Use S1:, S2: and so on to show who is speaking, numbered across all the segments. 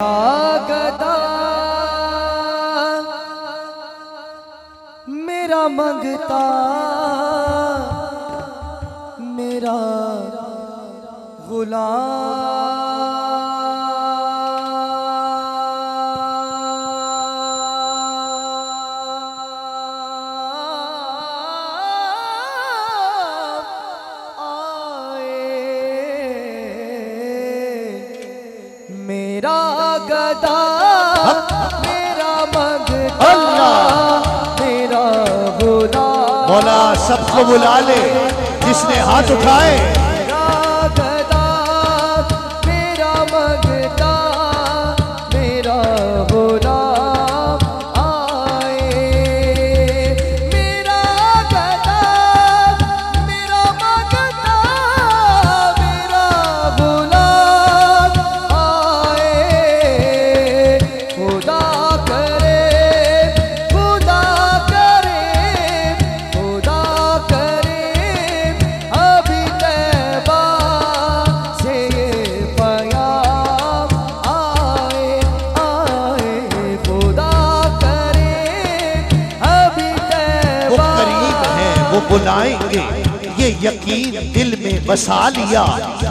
S1: गदा मेरा मंगता मेरा मेरा गदा मेरा मंगता मेरा गुलाम।
S2: मौला सबको बुला ले जिसने हाथ उठाए।
S1: मेरा गदा मेरा मंगता मेरा गुलाम आए। मेरा गदा मेरा मंगता मेरा गुलाम खुदा करे खुदा करे खुदा करे अभी तैबा से ये प्याम आए आए। खुदा करे अभी
S2: वो
S1: तैबा
S2: करीब है वो बुलाएंगे, ये यकीन दिल में बसा लिया।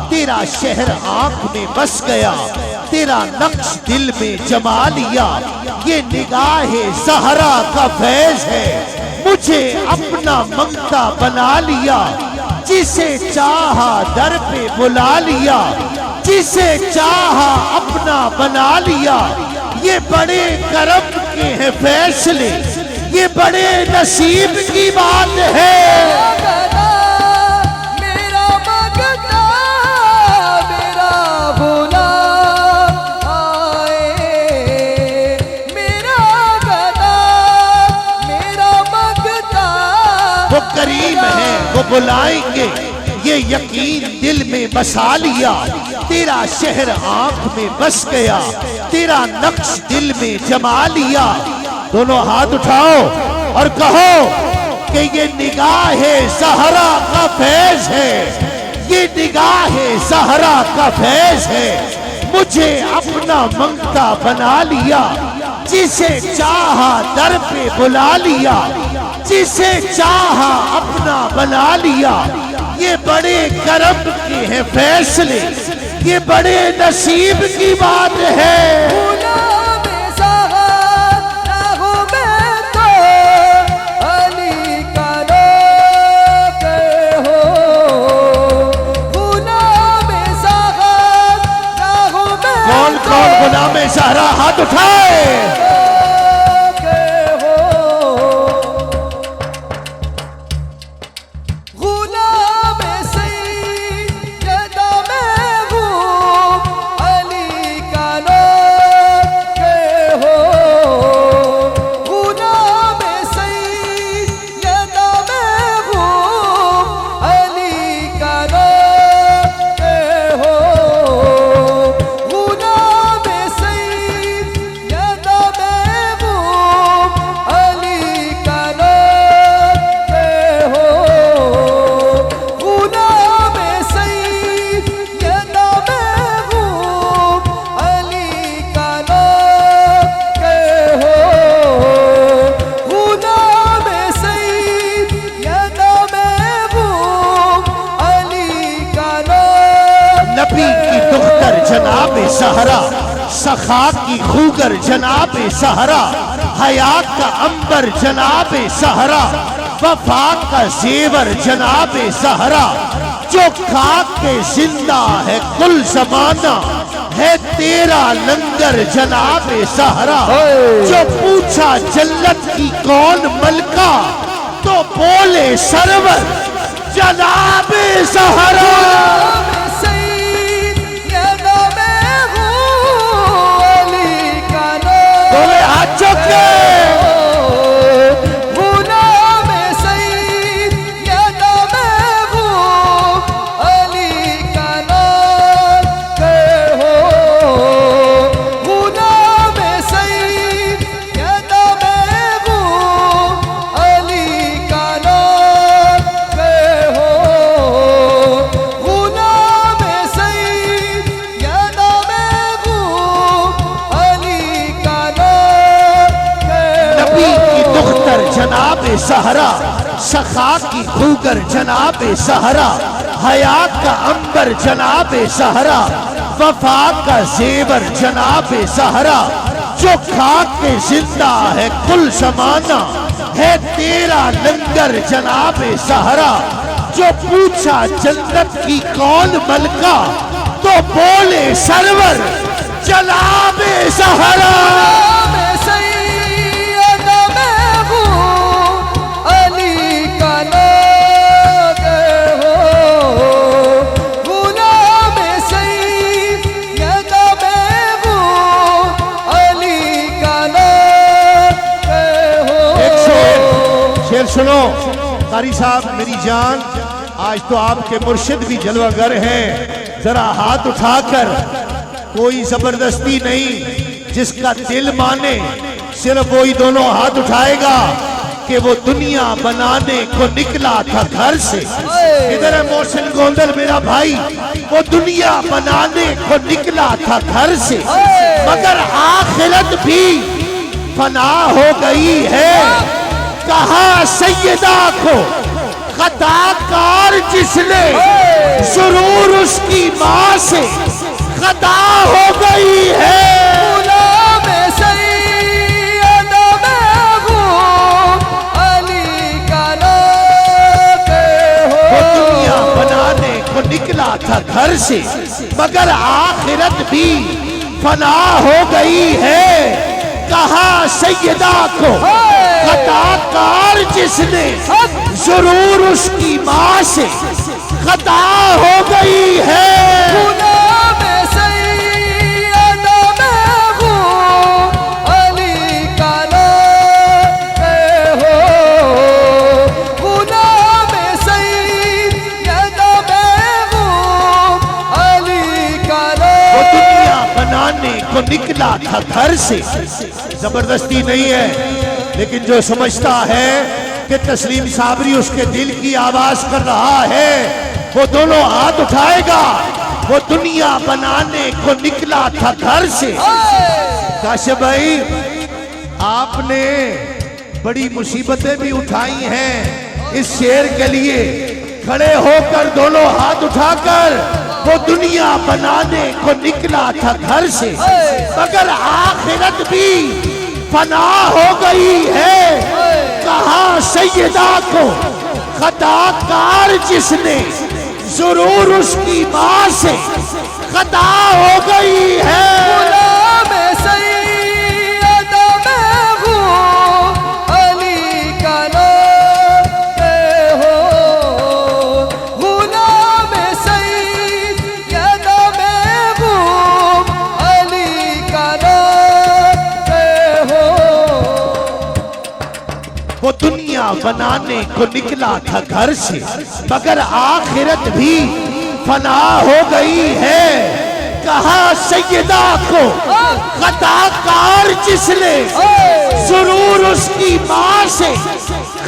S2: तेरा शहर आंख में बस गया, तेरा नक्श दिल में जमा लिया। ये निगाहे ज़हरा का फैज़ है, मुझे अपना मंगता बना लिया। जिसे चाहा दर पे बुला लिया, जिसे चाहा अपना बना लिया। ये बड़े करम के हैं फैसले, ये बड़े नसीब की बात है।
S1: गदा मेरा मंगता मेरा गुलाम आए। मेरा गदा मेरा मंगता
S2: वो करीम है वो बुलाएंगे, ये यकीन दिल में बसा लिया। तेरा शहर आंख में बस गया, तेरा नक्श दिल में जमा लिया। दोनों हाथ उठाओ और कहो कि ये निगाहे ज़हरा का फैज़ है, ये निगाहे ज़हरा का फैज़ है। मुझे अपना मंगता बना लिया, जिसे चाहा दर पे बुला लिया, जिसे चाहा अपना बना लिया। ये बड़े करम के हैं फैसले, ये बड़े नसीब की बात है।
S1: गुलाम सहारा हूँ मैं तो अली का नौकर हो। गुलाम सहारा हूँ मैं
S2: कौन कौन गुलाम ज़हरा हाथ उठाए।
S1: गुलाम सैयदा मैं हूँ अली का नौकर हो। गुलाम सैयदा मैं हूँ अली का नौकर हो। गुलाम सैयदा मैं हूँ अली का नौकर हो। गुलाम सैयदा मैं हूँ अली का नौकर हो। गुलाम सैयदा मैं हूँ अली का नौकर।
S2: नबी की दुख्तर जनाब ज़हरा, सखा की खूगर जनाब ज़हरा, हयात का अंबर जनाब ज़हरा, वफा का जेवर जनाब ज़हरा। जो खाक के जिंदा है कुल जमाना, है तेरा लंगर जनाब ज़हरा। जो पूछा जन्नत की कौन मलका, तो बोले सरवर जनाब ज़हरा।
S1: सैयदा मैं हूँ अली का नौकर।
S2: बोले हाथ चौके।
S1: गुलाम सैयदा मैं हूँ अली का नौकर हो। गुलाम सैयदा मैं हूँ अली का नौकर हो। गुलाम
S2: जनाब सहरा, सखा की खूगर जनाब सहरा, हयात का अंबर जनाब सहरा, वफा का जेवर जनाब सहरा, जो खाक के जिंदा है कुल जमाना, है तेरा लंगर जनाब सहरा। जो पूछा जन्नत की कौन मलका, तो बोले सरवर जनाब सहरा। शेर सुनो कारी साहब, मेरी जान, आज तो आपके मुर्शिद भी जलवागर हैं, जरा हाथ उठाकर, कोई जबरदस्ती नहीं, जिसका दिल माने सिर्फ वही दोनों हाथ उठाएगा कि वो दुनिया बनाने को निकला था घर से। इधर है मोहसिन गोंदल मेरा भाई, वो दुनिया बनाने को निकला था घर से, मगर आखिरत भी फना हो गई है। कहा सैयदा को खताकार जिसने, जरूर उसकी माँ से खता हो गई है। वो दुनिया बनाने को निकला था घर से, मगर आखिरत भी फना हो गई है। कहा सैयदा को खताकार जिसने, जरूर उसकी माँ से खता हो गई है। को निकला था घर से, जबरदस्ती नहीं है, लेकिन जो समझता है कि तस्लीम साबरी उसके दिल की आवाज कर रहा है, वो दोनों हाथ उठाएगा। वो दुनिया बनाने को निकला था घर से। काशिफ भाई, आपने बड़ी मुसीबतें भी उठाई हैं इस शेर के लिए, खड़े होकर दोनों हाथ उठाकर, वो दुनिया बनाने को निकला था घर से, मगर आखिरत भी फना हो गई है। कहा सैयदा को खताकार जिसने, जरूर उसकी माँ से खता हो गई है। वो दुनिया बनाने को निकला था घर से, मगर आखिरत भी फना हो गई है। कहा सैयदा को खताकार जिसने, जरूर उसकी माँ से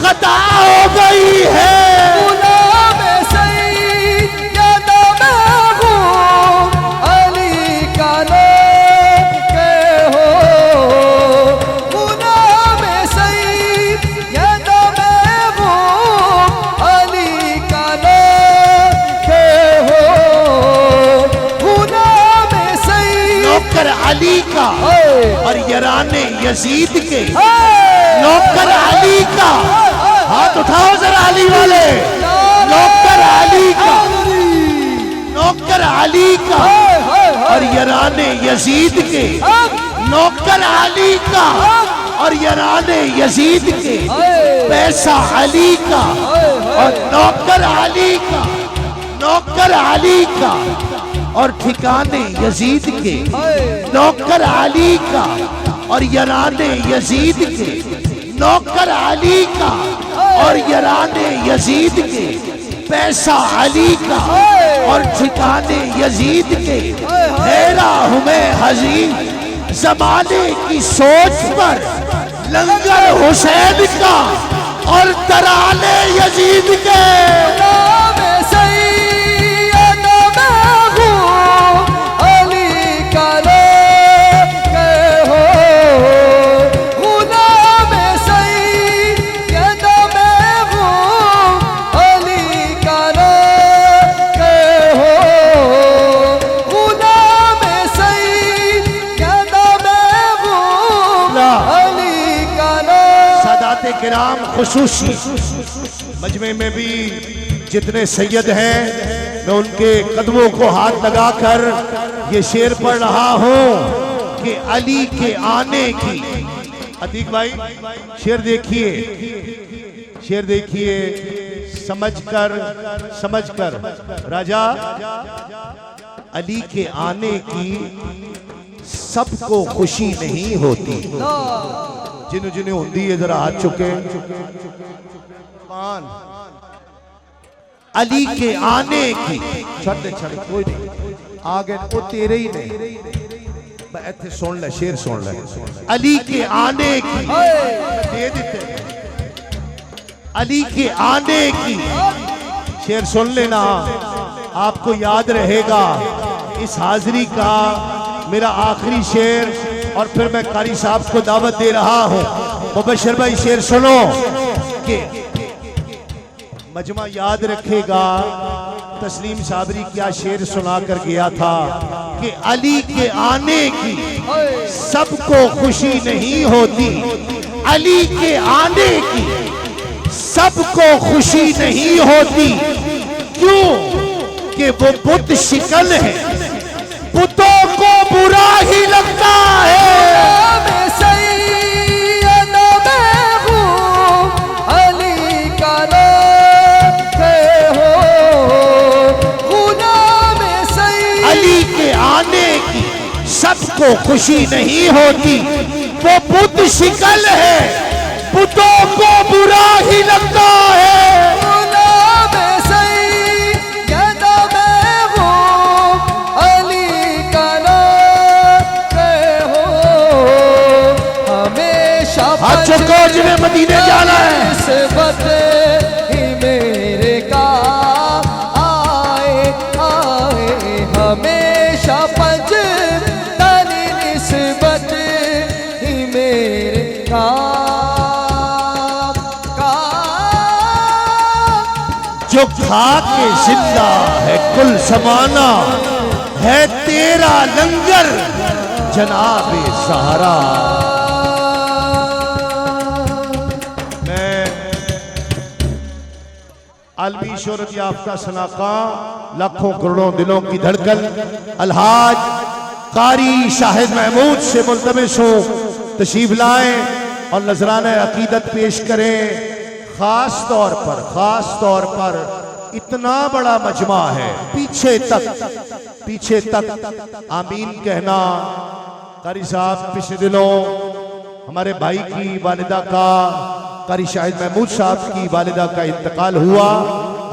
S2: खता हो गई है। अली का और यराने यजीद के, नौकर अली का, हाथ उठाओ जरा अली वाले, नौकर अली का, नौकर अली का और यराने यजीद के, नौकर अली का और यराने यजीद के, पैसा अली का और नौकर अली का, नौकर अली का और ठिकाने यजीद के, नौकर अली का और यराने यजीद के, नौकर अली का और यराने यजीद के, पैसा अली का और ठिकाने यजीद के। हैरा हूँ मैं हजीर जमाने की सोच पर, लंगर हुसैन का और तराने यजीद के। किराम खुसूसी मजमे में भी जितने सैयद हैं, मैं उनके कदमों को हाथ लगाकर ये शेर पढ़ रहा हूं कि अली के आने की। अतीक भाई शेर देखिए, शेर देखिए, समझकर राजा। अली के आने की सबको खुशी नहीं होती। जिन्हों जिन्हें होती है जरा हाथ चुके। अली के आने की छड़ कोई नहीं आगे वो तेरे ही नहीं। इतने सुन ले शेर सुन ले। अली के आने की दे देते। अली के आने की शेर सुन लेना, आपको याद रहेगा इस हाजिरी का मेरा आखिरी शेर। और फिर मैं कारी साहब को दावत दे रहा हूं। मुबशर भाई शेर सुनो कि मजमा याद रखेगा तस्लीम साबरी क्या शेर सुना कर गया था कि अली के आने की सबको खुशी नहीं होती। अली के आने की सबको खुशी नहीं होती। क्यों? कि वो बुत शिकन है, बुतों को बुरा ही लगता है। अली के आने की सबको खुशी नहीं होती। वो बुत शिकल है, बुतों को बुरा ही लगता है। चुको जिन्हें मदीने जाना है।
S1: निस्बत ही मेरे का आए हमेशा पंज तनी निस्बत ही मेरे का
S2: जो खा के जिंदा है कुल समाना है तेरा लंगर जनाबे सहारा। आलमी शोहरत याफ्ता सनाका लाखों करोड़ों दिलों की धड़कन अलहाज कारी शाहिद महमूद से मुल्तमिस हूं तशरीफ लाएं और नजराना अकीदत पेश करें। खास तौर पर इतना बड़ा मजमा है, पीछे तक आमीन कहना। कारी साहब पिछले दिनों हमारे भाई की वालिदा का, कारी शाहिद महमूद साहब की वालिदा का इंतकाल हुआ।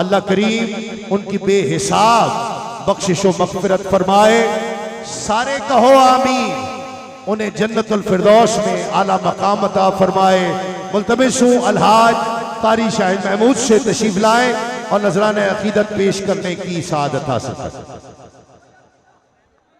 S2: अल्लाह करीम उनकी बेहिसाब बख्शिश व मग़फ़िरत फरमाए। सारे कहो आमीन। उन्हें जन्नतुल फिरदौस में आला मकाम अता फरमाए। मुल्तमिस हूं अलहाज कारी शाहिद महमूद से तशरीफ लाएं और नजराने अकीदत पेश करने की सादत हासिल करें।